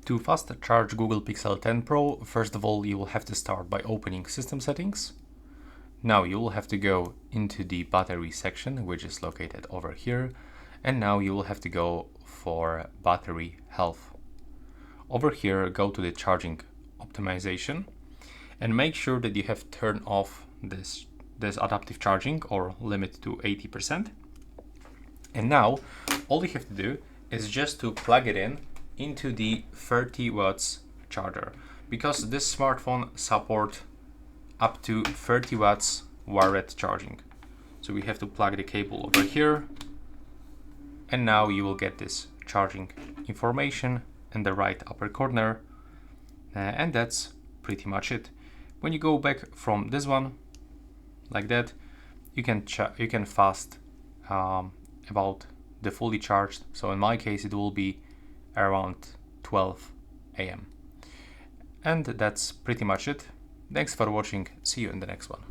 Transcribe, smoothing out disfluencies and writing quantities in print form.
To fast charge Google Pixel 10 Pro, first of all, you will have to start by opening System Settings. Now you will have to go into the battery section, which is located over here. And now you will have to go for battery health. Over here, go to the charging optimization and make sure that you have turned off this adaptive charging or limit to 80%. And now all you have to do is just to plug it in into the 30 watts charger, because this smartphone support up to 30 watts wired charging. So we have to plug the cable over here, and now you will get this charging information in the right upper corner, and that's pretty much it. When you go back from this one like that, you can fast about the fully charged. So in my case it will be around 12 AM. And that's pretty much it. Thanks for watching. See you in the next one.